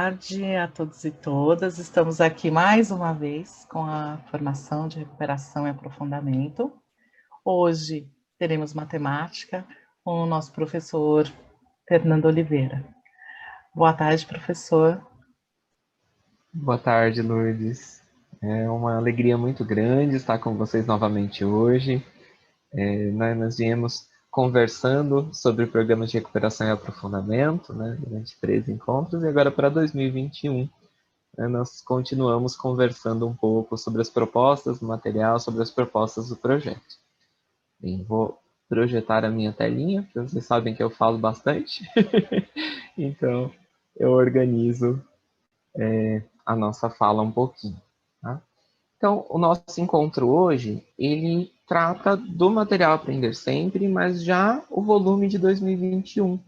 tarde a todos e todas. Estamos aqui mais uma vez com a formação de recuperação e aprofundamento. Hoje teremos matemática com o nosso professor Fernando Oliveira. Boa tarde, professor. Boa tarde, Lourdes. É uma alegria muito grande estar com vocês novamente hoje. Nós viemos conversando sobre o programa de recuperação e aprofundamento, durante 3 encontros, e agora para 2021, nós continuamos conversando um pouco sobre as propostas do material, sobre as propostas do projeto. Bem, vou projetar a minha telinha, porque vocês sabem que eu falo bastante, então eu organizo a nossa fala um pouquinho. Tá? Então, o nosso encontro hoje, ele trata do material Aprender Sempre, mas já o volume de 2021.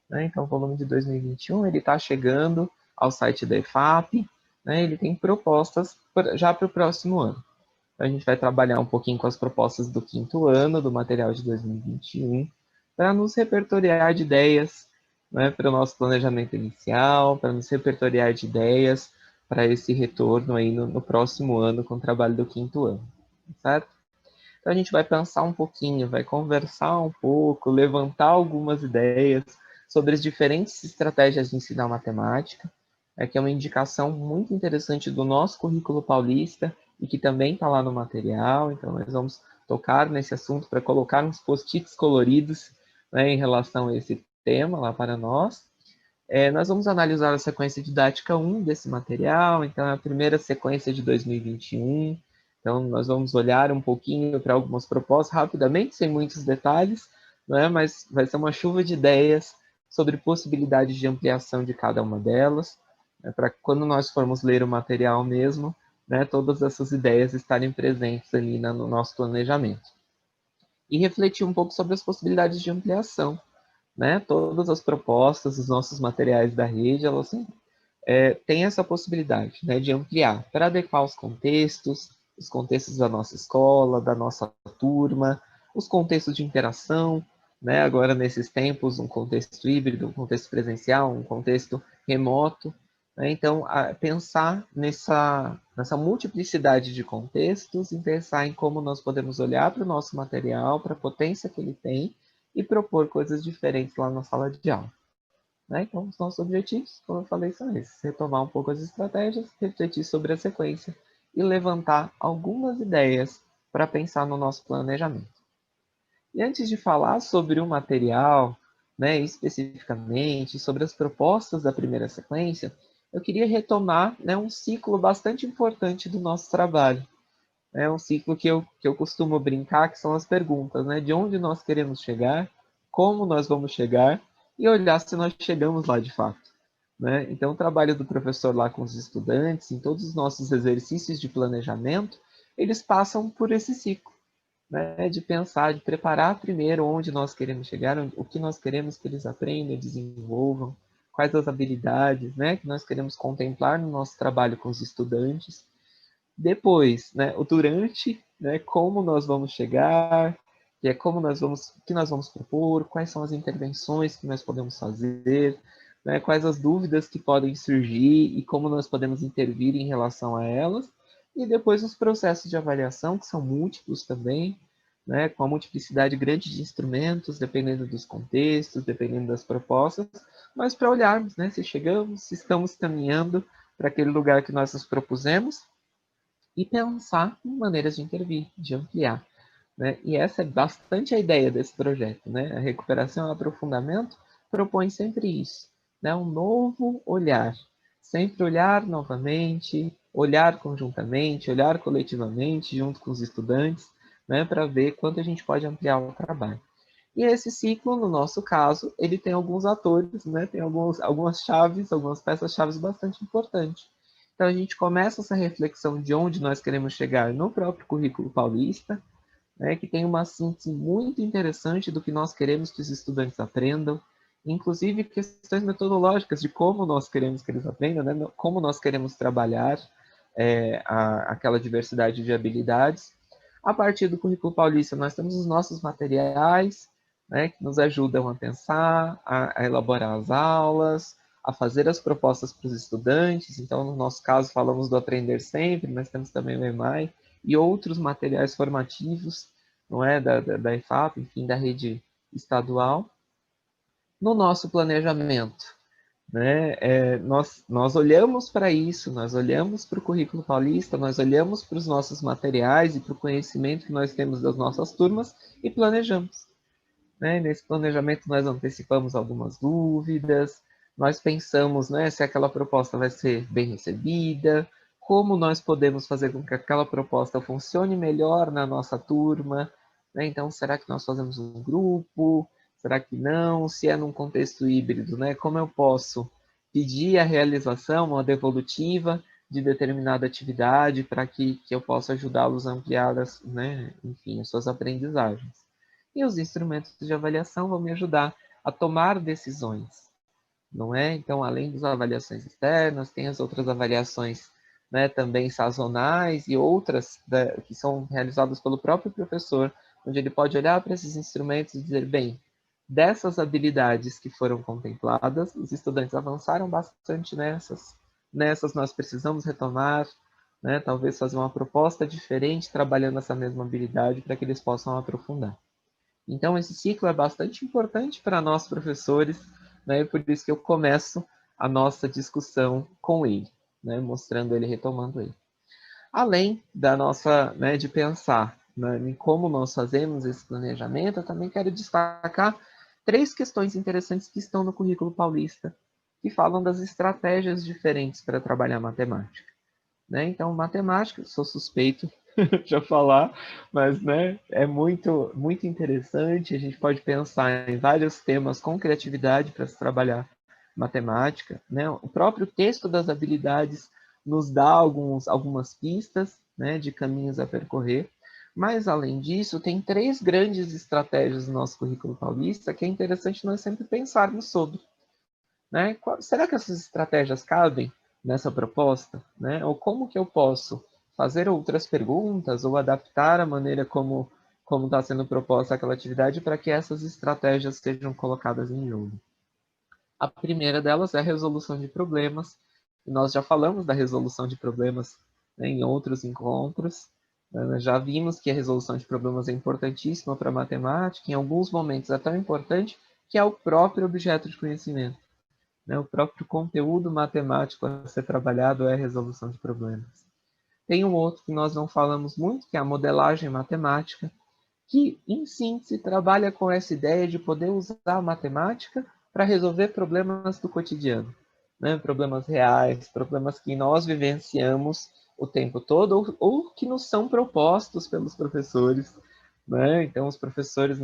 Né? Então, o volume de 2021, ele está chegando ao site da EFAP, né? Ele tem propostas já para o próximo ano. Então, a gente vai trabalhar um pouquinho com as propostas do 5º ano, do material de 2021, para nos repertoriar de ideias, né, para o nosso planejamento inicial, para nos repertoriar de ideias para esse retorno aí no próximo ano com o trabalho do 5º ano, certo? Então a gente vai pensar um pouquinho, vai conversar um pouco, levantar algumas ideias sobre as diferentes estratégias de ensinar matemática, que é uma indicação muito interessante do nosso currículo paulista e que também está lá no material. Então nós vamos tocar nesse assunto para colocar uns post-its coloridos, né, em relação a esse tema lá para nós. Nós vamos analisar a sequência didática 1 desse material, então é a primeira sequência de 2021. Então, nós vamos olhar um pouquinho para algumas propostas rapidamente, sem muitos detalhes, né? Mas vai ser uma chuva de ideias sobre possibilidades de ampliação de cada uma delas, né? Para quando nós formos ler o material mesmo, né, todas essas ideias estarem presentes ali no nosso planejamento. E refletir um pouco sobre as possibilidades de ampliação. Né? Todas as propostas, os nossos materiais da rede, elas têm essa possibilidade, né, de ampliar para adequar os contextos da nossa escola, da nossa turma, os contextos de interação, né? Agora nesses tempos, um contexto híbrido, um contexto presencial, um contexto remoto. Né? Então, pensar nessa multiplicidade de contextos e pensar em como nós podemos olhar para o nosso material, para a potência que ele tem, e propor coisas diferentes lá na sala de aula. Né? Então, os nossos objetivos, como eu falei, são esses: retomar um pouco as estratégias, refletir sobre a sequência e levantar algumas ideias para pensar no nosso planejamento. E antes de falar sobre o material, né, especificamente, sobre as propostas da primeira sequência, eu queria retomar, né, um ciclo bastante importante do nosso trabalho. É um ciclo que eu costumo brincar, que são as perguntas, né? De onde nós queremos chegar, como nós vamos chegar e olhar se nós chegamos lá de fato. Né? Então, o trabalho do professor lá com os estudantes, em todos os nossos exercícios de planejamento, eles passam por esse ciclo, né? De pensar, de preparar primeiro onde nós queremos chegar, o que nós queremos que eles aprendam, desenvolvam, quais as habilidades, né, que nós queremos contemplar no nosso trabalho com os estudantes. Depois, né, o durante, né, como nós vamos chegar, que é como nós vamos, o que nós vamos propor, quais são as intervenções que nós podemos fazer, né, quais as dúvidas que podem surgir e como nós podemos intervir em relação a elas. E depois os processos de avaliação, que são múltiplos também, né, com a multiplicidade grande de instrumentos, dependendo dos contextos, dependendo das propostas, mas para olharmos, né, se chegamos, se estamos caminhando para aquele lugar que nós nos propusemos, e pensar em maneiras de intervir, de ampliar. Né? E essa é bastante a ideia desse projeto. Né? A recuperação e o aprofundamento propõe sempre isso, né? Um novo olhar, sempre olhar novamente, olhar conjuntamente, olhar coletivamente, junto com os estudantes, né? Para ver quanto a gente pode ampliar o trabalho. E esse ciclo, no nosso caso, ele tem alguns atores, né? Tem algumas chaves, algumas peças-chave bastante importantes. Então, a gente começa essa reflexão de onde nós queremos chegar no próprio currículo paulista, né, que tem uma síntese muito interessante do que nós queremos que os estudantes aprendam, inclusive questões metodológicas de como nós queremos que eles aprendam, né, como nós queremos trabalhar aquela diversidade de habilidades. A partir do currículo paulista, nós temos os nossos materiais, né, que nos ajudam a pensar, a elaborar as aulas, a fazer as propostas para os estudantes. Então, no nosso caso, falamos do Aprender Sempre, mas temos também o EMAI e outros materiais formativos, não é, da EFAP, enfim, da rede estadual. No nosso planejamento, né, nós olhamos para isso, nós olhamos para o currículo paulista, nós olhamos para os nossos materiais e para o conhecimento que nós temos das nossas turmas e planejamos. Né? Nesse planejamento nós antecipamos algumas dúvidas, nós pensamos, né, se aquela proposta vai ser bem recebida, como nós podemos fazer com que aquela proposta funcione melhor na nossa turma, né? Então, será que nós fazemos um grupo? Será que não? Se é num contexto híbrido, né? Como eu posso pedir a realização, uma devolutiva de determinada atividade para que eu possa ajudá-los a ampliar né, enfim, as suas aprendizagens. E os instrumentos de avaliação vão me ajudar a tomar decisões, não é? Então, além das avaliações externas, tem as outras avaliações, né, também sazonais e outras, né, que são realizadas pelo próprio professor, onde ele pode olhar para esses instrumentos e dizer, bem, dessas habilidades que foram contempladas, os estudantes avançaram bastante nessas nós precisamos retomar, né, talvez fazer uma proposta diferente trabalhando essa mesma habilidade para que eles possam aprofundar. Então, esse ciclo é bastante importante para nós, professores, né, e por isso que eu começo a nossa discussão com ele, né, mostrando ele, retomando ele. Além da nossa, né, de pensar, né, em como nós fazemos esse planejamento, eu também quero destacar 3 questões interessantes que estão no currículo paulista, que falam das estratégias diferentes para trabalhar matemática. Né? Então, matemática, sou suspeito de falar, mas né, é muito, muito interessante. A gente pode pensar em vários temas com criatividade para se trabalhar matemática. Né? O próprio texto das habilidades nos dá algumas pistas, né, de caminhos a percorrer. Mas, além disso, tem 3 grandes estratégias no nosso currículo paulista que é interessante nós sempre pensarmos sobre. Né? Será que essas estratégias cabem nessa proposta? Né? Ou como que eu posso fazer outras perguntas ou adaptar a maneira como está sendo proposta aquela atividade para que essas estratégias sejam colocadas em jogo? A primeira delas é a resolução de problemas. E nós já falamos da resolução de problemas, né, em outros encontros. Nós já vimos que a resolução de problemas é importantíssima para a matemática, em alguns momentos é tão importante que é o próprio objeto de conhecimento. Né? O próprio conteúdo matemático a ser trabalhado é a resolução de problemas. Tem um outro que nós não falamos muito, que é a modelagem matemática, que, em síntese, trabalha com essa ideia de poder usar a matemática para resolver problemas do cotidiano. Né? Problemas reais, problemas que nós vivenciamos o tempo todo, ou que nos são propostos pelos professores. Né? Então, nós professores,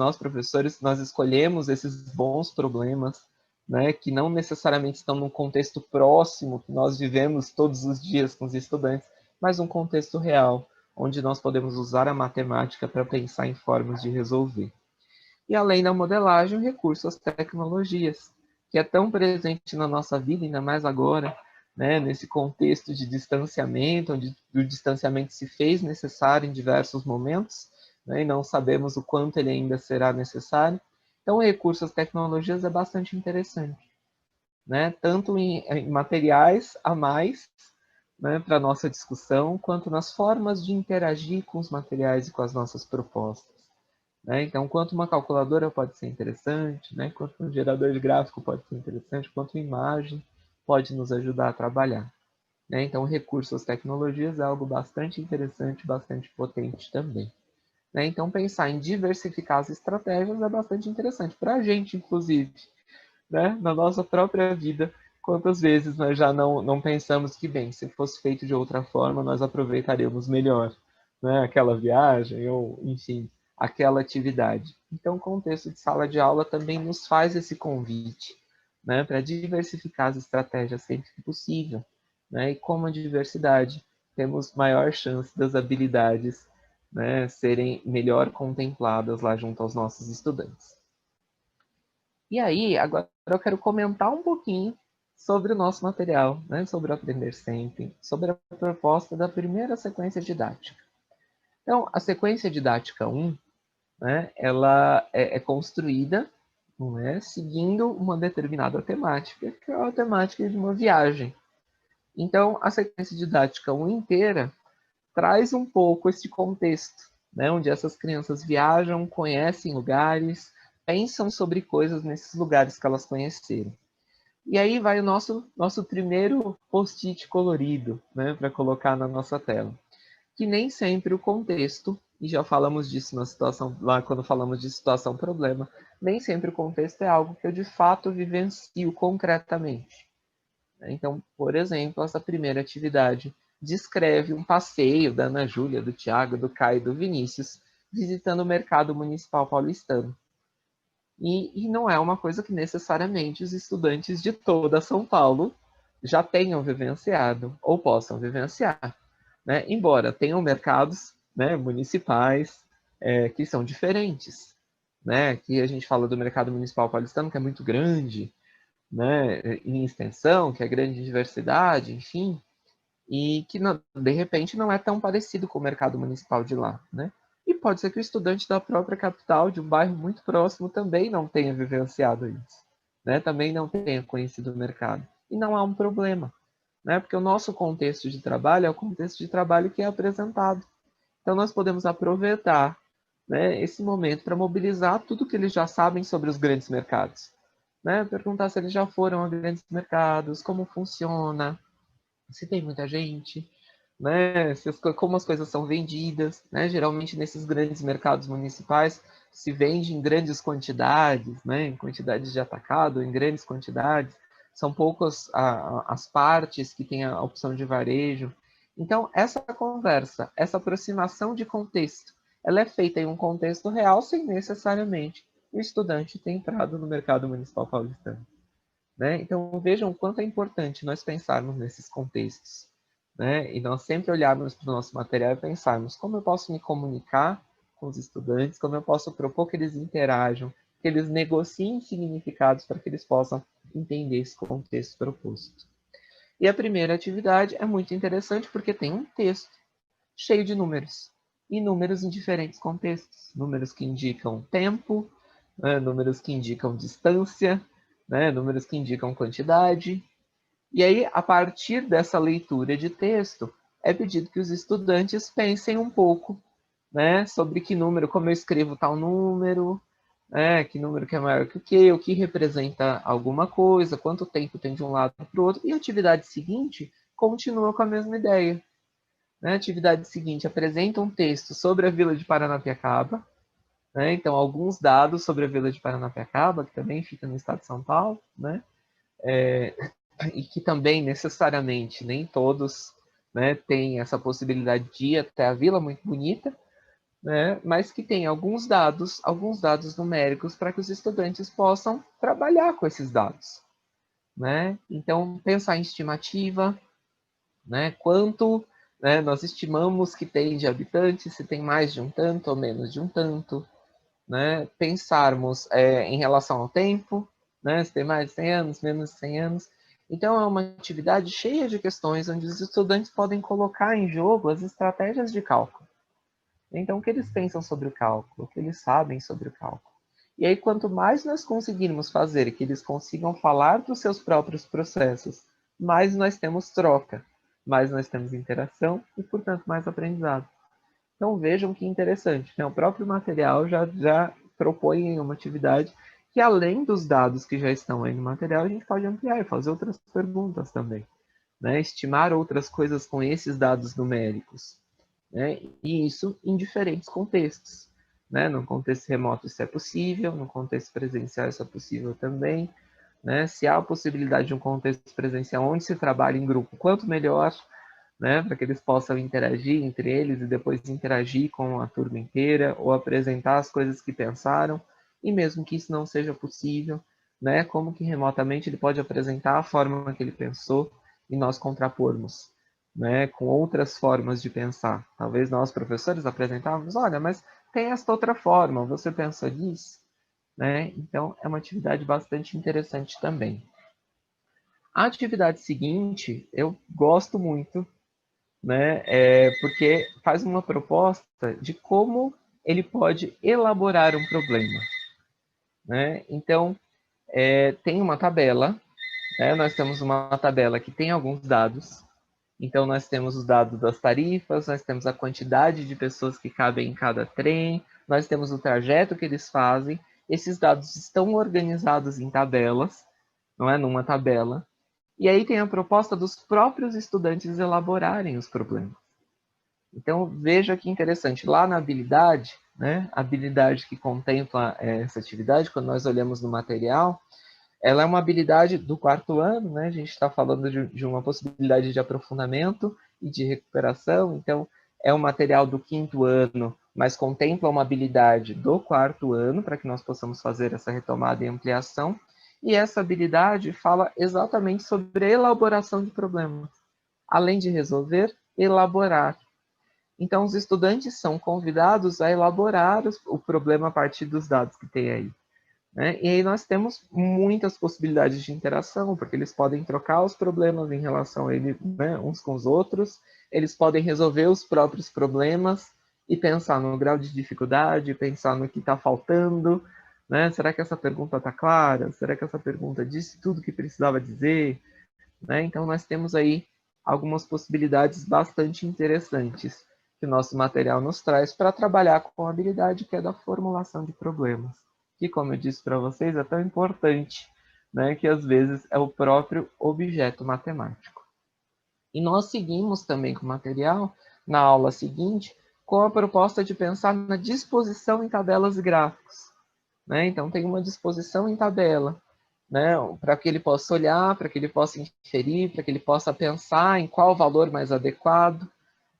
nós escolhemos esses bons problemas, né, que não necessariamente estão num contexto próximo que nós vivemos todos os dias com os estudantes, mas um contexto real, onde nós podemos usar a matemática para pensar em formas de resolver. E além da modelagem, o recurso às tecnologias, que é tão presente na nossa vida, ainda mais agora, né, nesse contexto de distanciamento, onde o distanciamento se fez necessário em diversos momentos, né, e não sabemos o quanto ele ainda será necessário. Então, o recurso às tecnologias é bastante interessante, né? Tanto em materiais a mais, né, para a nossa discussão, quanto nas formas de interagir com os materiais e com as nossas propostas. Né? Então, quanto uma calculadora pode ser interessante, né? Quanto um gerador de gráfico pode ser interessante, quanto uma imagem pode nos ajudar a trabalhar. Né? Então, o recurso às tecnologias é algo bastante interessante, bastante potente também. Né? Então, pensar em diversificar as estratégias é bastante interessante para a gente, inclusive, né? Na nossa própria vida. Quantas vezes nós já não pensamos que, bem, se fosse feito de outra forma, nós aproveitaríamos melhor, né? Aquela viagem ou, enfim, aquela atividade. Então, o contexto de sala de aula também nos faz esse convite, né? Para diversificar as estratégias sempre que possível. Né? E como a diversidade, temos maior chance das habilidades, né, serem melhor contempladas lá junto aos nossos estudantes. E aí, agora eu quero comentar um pouquinho sobre o nosso material, né, sobre o Aprender Sempre, sobre a proposta da primeira sequência didática. Então, a sequência didática 1, né, ela é construída, não é? Seguindo uma determinada temática, que é a temática de uma viagem. Então, a sequência didática 1 inteira traz um pouco esse contexto, né, onde essas crianças viajam, conhecem lugares, pensam sobre coisas nesses lugares que elas conheceram. E aí vai o nosso primeiro post-it colorido, né, para colocar na nossa tela. Que nem sempre o contexto, e já falamos disso na situação, lá quando falamos de situação problema, nem sempre o contexto é algo que eu de fato vivencio concretamente. Então, por exemplo, essa primeira atividade descreve um passeio da Ana Júlia, do Tiago, do Caio e do Vinícius, visitando o mercado municipal paulistano. E não é uma coisa que necessariamente os estudantes de toda São Paulo já tenham vivenciado ou possam vivenciar, né? Embora tenham mercados, né, municipais que são diferentes, né? Que a gente fala do mercado municipal paulistano, que é muito grande, né, em extensão, que é grande em diversidade, enfim, e que de repente não é tão parecido com o mercado municipal de lá, né? E pode ser que o estudante da própria capital, de um bairro muito próximo, também não tenha vivenciado isso, né? Também não tenha conhecido o mercado. E não há um problema, né? Porque o nosso contexto de trabalho é o contexto de trabalho que é apresentado. Então nós podemos aproveitar, né, esse momento para mobilizar tudo que eles já sabem sobre os grandes mercados, né? Perguntar se eles já foram a grandes mercados, como funciona, se tem muita gente, né? Como as coisas são vendidas, né? Geralmente nesses grandes mercados municipais se vende em grandes quantidades, né? Em quantidades de atacado, em grandes quantidades. São poucas as partes que têm a opção de varejo. Então, essa conversa, essa aproximação de contexto, ela é feita em um contexto real sem necessariamente o estudante ter entrado no mercado municipal paulistano. Né? Então, vejam o quanto é importante nós pensarmos nesses contextos, né? E nós sempre olharmos para o nosso material e pensarmos como eu posso me comunicar com os estudantes, como eu posso propor que eles interajam, que eles negociem significados para que eles possam entender esse contexto proposto. E a primeira atividade é muito interessante porque tem um texto cheio de números, e números em diferentes contextos, números que indicam tempo, né? Números que indicam distância, né? Números que indicam quantidade. E aí, a partir dessa leitura de texto, é pedido que os estudantes pensem um pouco, né, sobre que número, como eu escrevo tal número, né, que número que é maior que o que representa alguma coisa, quanto tempo tem de um lado para o outro, e a atividade seguinte continua com a mesma ideia. Na atividade seguinte, apresenta um texto sobre a Vila de Paranapiacaba, né? Então, alguns dados sobre a Vila de Paranapiacaba, que também fica no estado de São Paulo, né? E que também, necessariamente, nem todos, né, têm essa possibilidade de ir até a vila, muito bonita, né? Mas que tem alguns dados numéricos para que os estudantes possam trabalhar com esses dados. Né? Então, pensar em estimativa, né? Quanto, né, nós estimamos que tem de habitantes, se tem mais de um tanto ou menos de um tanto, né? Pensarmos em relação ao tempo, né? Se tem mais de 100 anos, menos de 100 anos. Então, é uma atividade cheia de questões onde os estudantes podem colocar em jogo as estratégias de cálculo. Então, o que eles pensam sobre o cálculo, o que eles sabem sobre o cálculo. E aí, quanto mais nós conseguirmos fazer que eles consigam falar dos seus próprios processos, mais nós temos troca, mais nós temos interação e, portanto, mais aprendizado. Então vejam que interessante, né? O próprio material já propõe uma atividade que, além dos dados que já estão aí no material, a gente pode ampliar e fazer outras perguntas também, né? Estimar outras coisas com esses dados numéricos, né? E isso em diferentes contextos, né? No contexto remoto isso é possível, no contexto presencial isso é possível também, né? Se há a possibilidade de um contexto presencial onde se trabalha em grupo, quanto melhor, né, para que eles possam interagir entre eles e depois interagir com a turma inteira ou apresentar as coisas que pensaram, e mesmo que isso não seja possível, né, como que remotamente ele pode apresentar a forma que ele pensou e nós contrapormos, né, com outras formas de pensar. Talvez nós, professores, apresentávamos, olha, mas tem esta outra forma, você pensa nisso? Né? Então, é uma atividade bastante interessante também. A atividade seguinte, eu gosto muito, né? Porque faz uma proposta de como ele pode elaborar um problema. né? Então, tem uma tabela, né? Nós temos uma tabela que tem alguns dados. Então, nós temos os dados das tarifas, nós temos a quantidade de pessoas que cabem em cada trem, nós temos o trajeto que eles fazem. Esses dados estão organizados em tabelas, não é? Numa tabela. E aí tem a proposta dos próprios estudantes elaborarem os problemas. Então, veja que interessante. Lá na habilidade, né? A habilidade que contempla essa atividade, quando nós olhamos no material, ela é uma habilidade do quarto ano, né? A gente está falando de uma possibilidade de aprofundamento e de recuperação. Então, é um material do quinto ano, mas contempla uma habilidade do quarto ano, para que nós possamos fazer essa retomada e ampliação. E essa habilidade fala exatamente sobre a elaboração de problemas. Além de resolver, elaborar. Então, os estudantes são convidados a elaborar o problema a partir dos dados que tem aí. Né? E aí nós temos muitas possibilidades de interação, porque eles podem trocar os problemas em relação a ele, né, uns com os outros, eles podem resolver os próprios problemas e pensar no grau de dificuldade, pensar no que está faltando, né? Será que essa pergunta está clara? Será que essa pergunta disse tudo o que precisava dizer? Né? Então nós temos aí algumas possibilidades bastante interessantes que o nosso material nos traz para trabalhar com a habilidade que é da formulação de problemas, que, como eu disse para vocês, é tão importante, né, que às vezes é o próprio objeto matemático. E nós seguimos também com o material, na aula seguinte, com a proposta de pensar na disposição em tabelas e gráficos. Né? Então, tem uma disposição em tabela, né, para que ele possa olhar, para que ele possa inferir, para que ele possa pensar em qual valor mais adequado.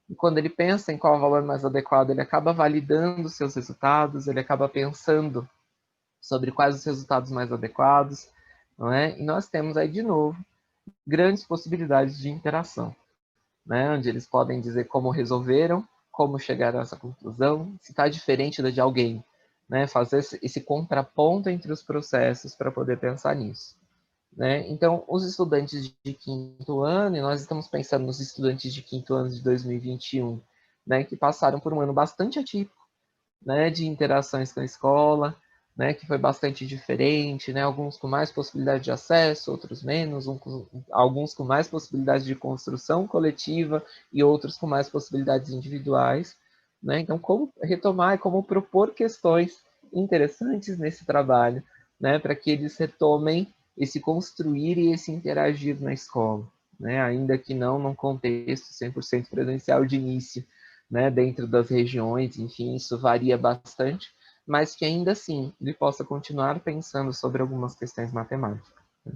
E quando ele pensa em qual valor mais adequado, ele acaba validando seus resultados, ele acaba pensando sobre quais os resultados mais adequados, não é? E nós temos aí, de novo, grandes possibilidades de interação, né? Onde eles podem dizer como resolveram, como chegaram a essa conclusão, se está diferente da de alguém, né? Fazer esse contraponto entre os processos para poder pensar nisso. Né? Então, os estudantes de quinto ano, e nós estamos pensando nos estudantes de quinto ano de 2021, né, que passaram por um ano bastante atípico, né, de interações com a escola, né, que foi bastante diferente, né, alguns com mais possibilidade de acesso, outros menos, alguns com mais possibilidade de construção coletiva e outros com mais possibilidades individuais. Né? Então, como retomar e como propor questões interessantes nesse trabalho, né, para que eles retomem esse construir e esse interagir na escola, né, ainda que não num contexto 100% presencial de início, né, dentro das regiões, enfim, isso varia bastante, mas que ainda assim ele possa continuar pensando sobre algumas questões matemáticas. Né?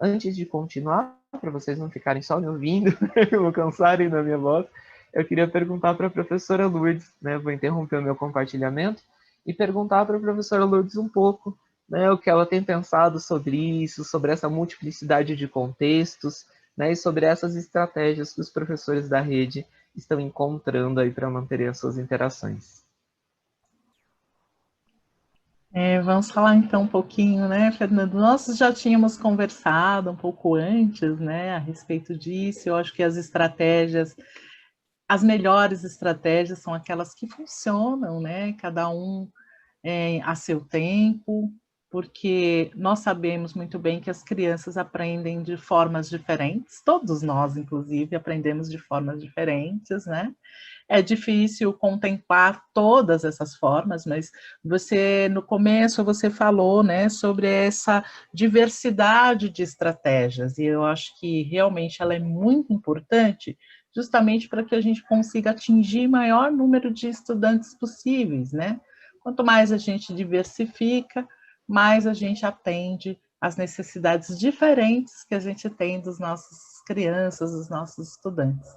Antes de continuar, para vocês não ficarem só me ouvindo, não cansarem da minha voz, eu queria perguntar para a professora Lourdes, né, vou interromper o meu compartilhamento, e perguntar para a professora Lourdes um pouco, né, o que ela tem pensado sobre isso, sobre essa multiplicidade de contextos, né, e sobre essas estratégias que os professores da rede estão encontrando aí para manter as suas interações. Vamos falar então um pouquinho, né, Fernando? Nós já tínhamos conversado um pouco antes, né, a respeito disso. Eu acho que as estratégias, as melhores estratégias são aquelas que funcionam, né? Cada um a seu tempo, porque nós sabemos muito bem que as crianças aprendem de formas diferentes, todos nós, inclusive, aprendemos de formas diferentes, né? É difícil contemplar todas essas formas, mas você, no começo, você falou, né, sobre essa diversidade de estratégias, e eu acho que realmente ela é muito importante, justamente para que a gente consiga atingir maior número de estudantes possíveis, né? Quanto mais a gente diversifica, mais a gente atende às necessidades diferentes que a gente tem dos nossos crianças, dos nossos estudantes.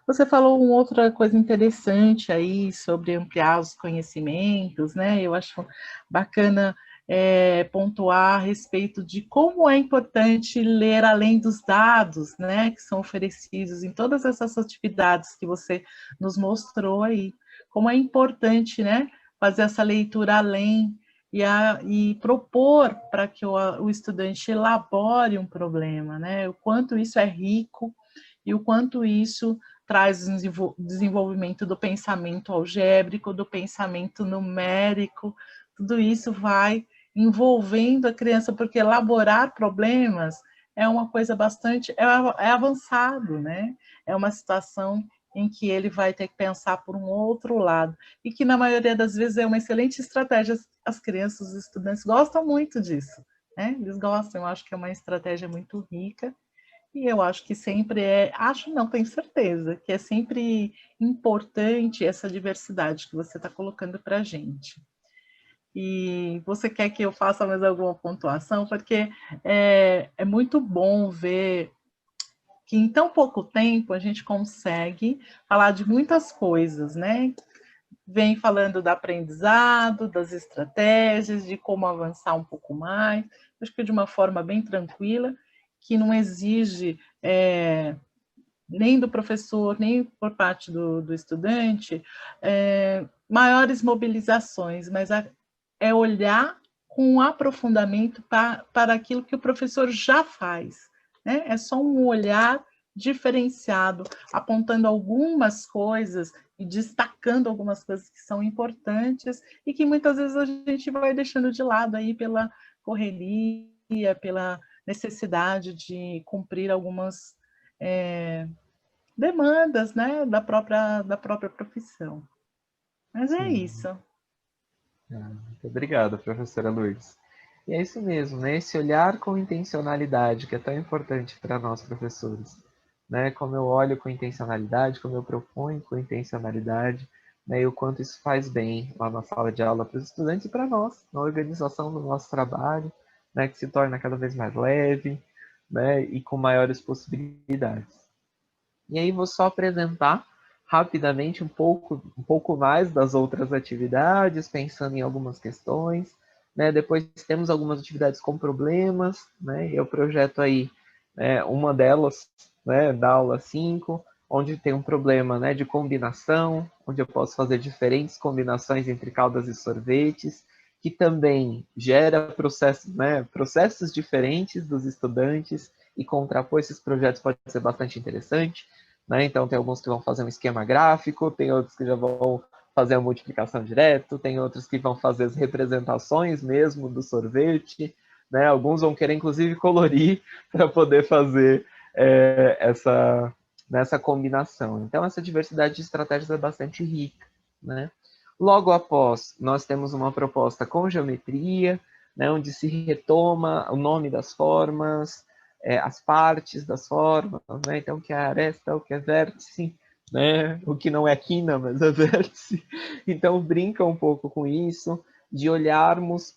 Você falou uma outra coisa interessante aí sobre ampliar os conhecimentos, né? Eu acho bacana pontuar a respeito de como é importante ler além dos dados, né? Que são oferecidos em todas essas atividades que você nos mostrou aí. Como é importante, né? Fazer essa leitura além e propor para que o estudante elabore um problema, né? O quanto isso é rico e o quanto isso traz desenvolvimento do pensamento algébrico, do pensamento numérico, tudo isso vai envolvendo a criança, porque elaborar problemas é uma coisa bastante, é avançado, né? É uma situação em que ele vai ter que pensar por um outro lado, e que na maioria das vezes é uma excelente estratégia. As crianças, os estudantes gostam muito disso, né? Eles gostam, eu acho que é uma estratégia muito rica, e eu acho que sempre acho não, tenho certeza, que é sempre importante essa diversidade que você está colocando para a gente. E você quer que eu faça mais alguma pontuação? Porque é muito bom ver que em tão pouco tempo a gente consegue falar de muitas coisas, né? Vem falando do aprendizado, das estratégias, de como avançar um pouco mais, acho que de uma forma bem tranquila, que não exige nem do professor, nem por parte do estudante, maiores mobilizações, mas é olhar com aprofundamento para aquilo que o professor já faz. Né? É só um olhar diferenciado, apontando algumas coisas e destacando algumas coisas que são importantes e que muitas vezes a gente vai deixando de lado aí pela correria, pela necessidade de cumprir algumas demandas, né, da própria profissão. Mas é Sim. isso. Muito obrigado, professora Lourdes. E é isso mesmo, né? Esse olhar com intencionalidade que é tão importante para nós professores, né? Como eu olho com intencionalidade, como eu proponho com intencionalidade, né? E o quanto isso faz bem lá na sala de aula para os estudantes e para nós, na organização do nosso trabalho, né? Que se torna cada vez mais leve, né? E com maiores possibilidades. E aí vou só apresentar rapidamente um pouco mais das outras atividades, pensando em algumas questões. Né? Depois temos algumas atividades com problemas, né? E eu projeto aí uma delas, né, da aula 5, onde tem um problema, né, de combinação, onde eu posso fazer diferentes combinações entre caldas e sorvetes, que também gera processos, né, processos diferentes dos estudantes, e contrapor esses projetos pode ser bastante interessante. Né? Então, tem alguns que vão fazer um esquema gráfico, tem outros que já vão fazer a multiplicação direto, tem outros que vão fazer as representações mesmo do sorvete, né? Alguns vão querer, inclusive, colorir para poder fazer nessa combinação. Então, essa diversidade de estratégias é bastante rica. Né? Logo após, nós temos uma proposta com geometria, né, onde se retoma o nome das formas, as partes das formas, né? Então, o que é aresta, o que é vértice, né? O que não é quina, mas é vértice. Então, brinca um pouco com isso, de olharmos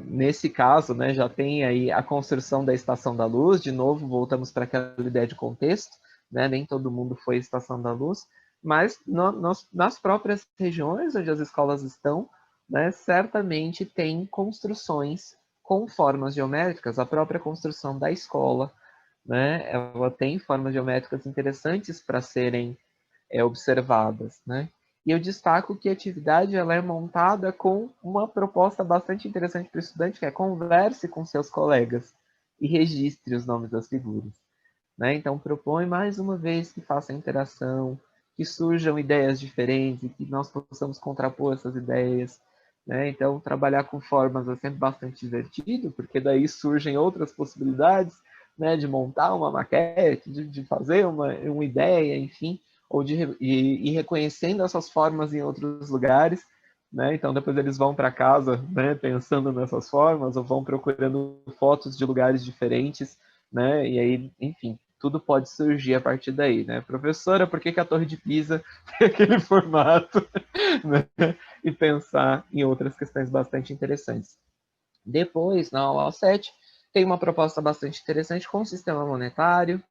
nesse caso, né, já tem aí a construção da Estação da Luz, de novo, voltamos para aquela ideia de contexto, né? Nem todo mundo foi Estação da Luz, mas nas próprias regiões onde as escolas estão, né, certamente tem construções com formas geométricas. A própria construção da escola, né, ela tem formas geométricas interessantes para serem observadas. Né? E eu destaco que a atividade ela é montada com uma proposta bastante interessante para o estudante, que é converse com seus colegas e registre os nomes das figuras. Né? Então, propõe mais uma vez que faça interação, que surjam ideias diferentes e que nós possamos contrapor essas ideias. Né? Então, trabalhar com formas é sempre bastante divertido, porque daí surgem outras possibilidades, né? De montar uma maquete, de fazer uma ideia, enfim, ou de ir reconhecendo essas formas em outros lugares. Né? Então, depois eles vão para casa, né, pensando nessas formas, ou vão procurando fotos de lugares diferentes, né? E aí, enfim, tudo pode surgir a partir daí, né? Professora, por que a Torre de Pisa tem aquele formato? Né? E pensar em outras questões bastante interessantes. Depois, na aula 7, tem uma proposta bastante interessante com o sistema monetário,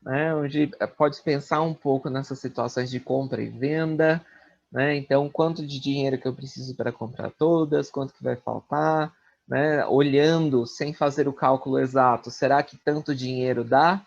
né? Onde pode pensar um pouco nessas situações de compra e venda, né? Então, quanto de dinheiro que eu preciso para comprar todas, quanto que vai faltar, né? Olhando, sem fazer o cálculo exato, será que tanto dinheiro dá?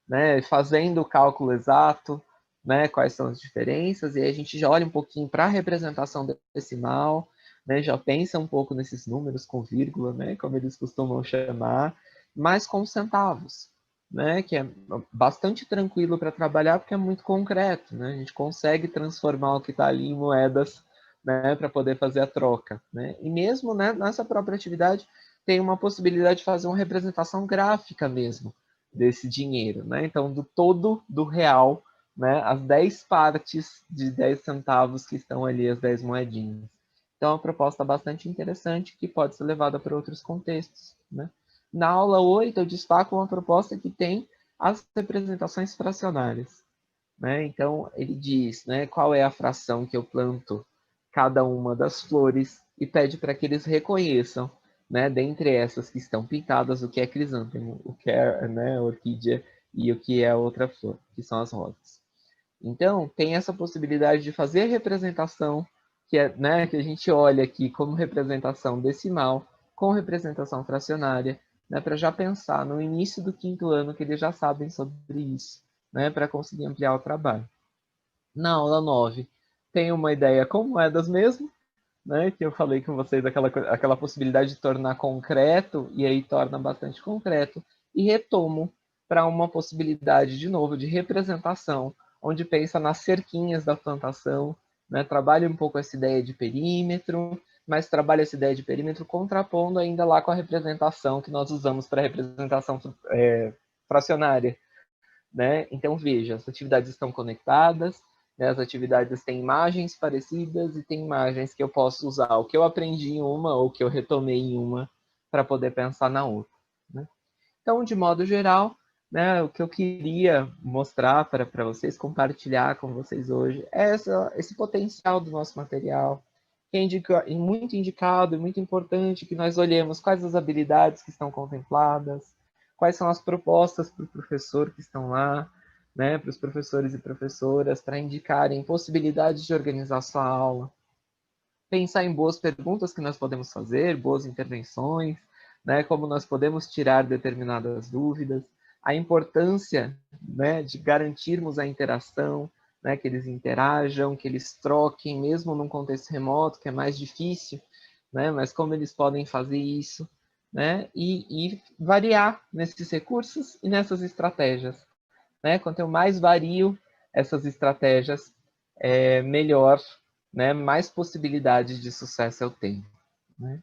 Né, fazendo o cálculo exato, né, quais são as diferenças, e aí a gente já olha um pouquinho para a representação decimal, né, já pensa um pouco nesses números com vírgula, né, como eles costumam chamar, mas com centavos, né, que é bastante tranquilo para trabalhar porque é muito concreto, né, a gente consegue transformar o que está ali em moedas né, para poder fazer a troca, né? E mesmo, né, nessa própria atividade tem uma possibilidade de fazer uma representação gráfica mesmo desse dinheiro, né? Então, do todo do real, né, as 10 partes de 10 centavos que estão ali, as 10 moedinhas. Então, é uma proposta bastante interessante que pode ser levada para outros contextos, né? Na aula 8, eu destaco uma proposta que tem as representações fracionárias, né? Então, ele diz, né, qual é a fração que eu planto cada uma das flores e pede para que eles reconheçam, né, dentre essas que estão pintadas, o que é crisântemo, o que é, né, orquídea e o que é outra flor, que são as rosas. Então, tem essa possibilidade de fazer a representação, que é, né, que a gente olha aqui como representação decimal, com representação fracionária, né, para já pensar no início do 5º ano que eles já sabem sobre isso, né, para conseguir ampliar o trabalho. Na aula 9, tem uma ideia com moedas mesmo, né, que eu falei com vocês, aquela possibilidade de tornar concreto, e aí torna bastante concreto, e retomo para uma possibilidade, de novo, de representação, onde pensa nas cerquinhas da plantação, né, trabalha um pouco essa ideia de perímetro, mas trabalha essa ideia de perímetro contrapondo ainda lá com a representação que nós usamos para a representação fracionária, né? Então, veja, as atividades estão conectadas, né? As atividades têm imagens parecidas e tem imagens que eu posso usar o que eu aprendi em uma ou que eu retomei em uma para poder pensar na outra, né? Então, de modo geral, né, o que eu queria mostrar para vocês, compartilhar com vocês hoje, é esse potencial do nosso material, que é muito indicado e muito importante que nós olhemos quais as habilidades que estão contempladas, quais são as propostas para o professor que estão lá, né, para os professores e professoras, para indicarem possibilidades de organizar sua aula, pensar em boas perguntas que nós podemos fazer, boas intervenções, né, como nós podemos tirar determinadas dúvidas, a importância, né, de garantirmos a interação, né, que eles interajam, que eles troquem, mesmo num contexto remoto, que é mais difícil, né, mas como eles podem fazer isso, né, e variar nesses recursos e nessas estratégias, né? Quanto eu mais vario essas estratégias, melhor, né, mais possibilidades de sucesso eu tenho, né?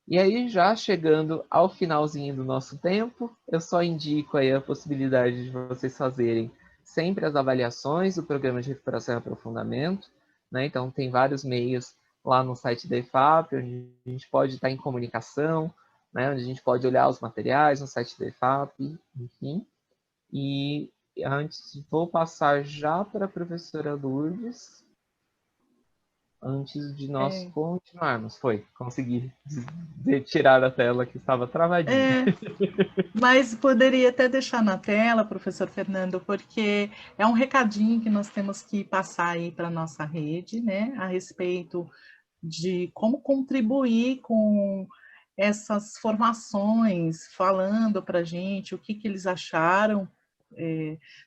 E aí, já chegando ao finalzinho do nosso tempo, eu só indico aí a possibilidade de vocês fazerem sempre as avaliações do programa de recuperação e aprofundamento, né? Então, tem vários meios lá no site da EFAP, onde a gente pode estar em comunicação, né? Onde a gente pode olhar os materiais no site da EFAP, enfim. E antes, vou passar já para a professora Lourdes, antes de nós É, continuarmos. Consegui tirar a tela que estava travadinha. é, mas poderia até deixar na tela, professor Fernando, porque é um recadinho que nós temos que passar aí para a nossa rede, né, a respeito de como contribuir com essas formações, falando para a gente o que eles acharam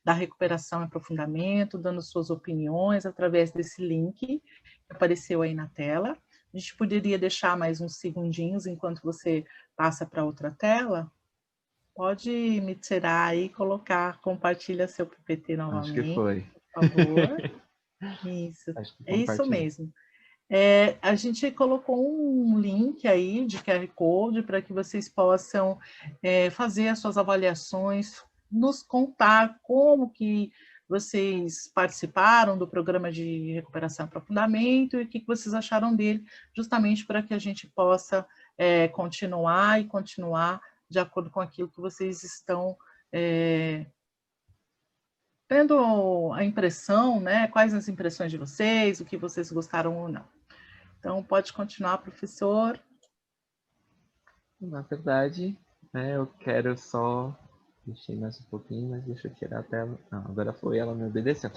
da recuperação e aprofundamento, dando suas opiniões através desse link que apareceu aí na tela. A gente poderia deixar mais uns segundinhos enquanto você passa para outra tela. Pode me tirar aí e colocar, compartilha seu PPT Acho que novamente, foi. por favor. Isso, Acho que é isso compartilhei. mesmo. A gente colocou um link aí de QR Code para que vocês possam fazer as suas avaliações, nos contar como que vocês participaram do programa de recuperação e aprofundamento e o que vocês acharam dele, justamente para que a gente possa continuar de acordo com aquilo que vocês estão tendo a impressão, né? Quais as impressões de vocês, o que vocês gostaram ou não. Então, pode continuar, professor. Na verdade, né, eu quero só mexer mais um pouquinho, mas deixa eu tirar a tela. Não, agora foi, ela me obedeceu.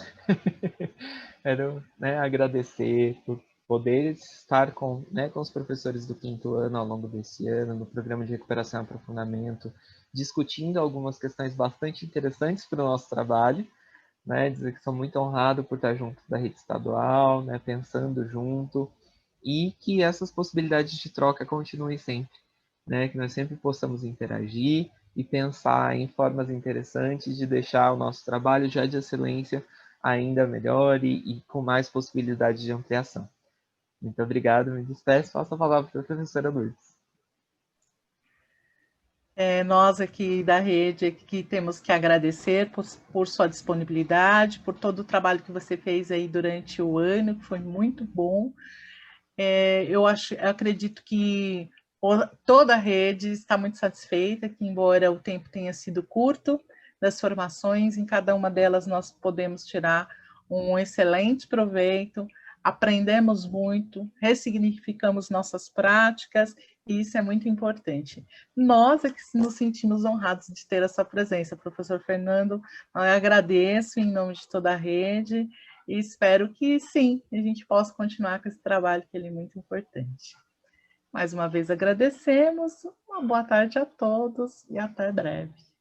Quero, né, agradecer por poder estar com os professores do 5º ano ao longo desse ano, no programa de recuperação e aprofundamento, discutindo algumas questões bastante interessantes para o nosso trabalho, né, dizer que sou muito honrado por estar junto da rede estadual, né, pensando junto, e que essas possibilidades de troca continuem sempre, né, que nós sempre possamos interagir e pensar em formas interessantes de deixar o nosso trabalho já de excelência ainda melhor e com mais possibilidades de ampliação. Muito obrigado, me despeço, passo a palavra para a professora Lourdes. Nós aqui da rede que temos que agradecer por sua disponibilidade, por todo o trabalho que você fez aí durante o ano, que foi muito bom. Eu acredito que toda a rede está muito satisfeita, que embora o tempo tenha sido curto das formações, em cada uma delas nós podemos tirar um excelente proveito, aprendemos muito, ressignificamos nossas práticas, e isso é muito importante. Nós é que nos sentimos honrados de ter a sua presença, professor Fernando. Eu agradeço em nome de toda a rede e espero que sim, a gente possa continuar com esse trabalho que ele é muito importante. Mais uma vez agradecemos, uma boa tarde a todos e até breve.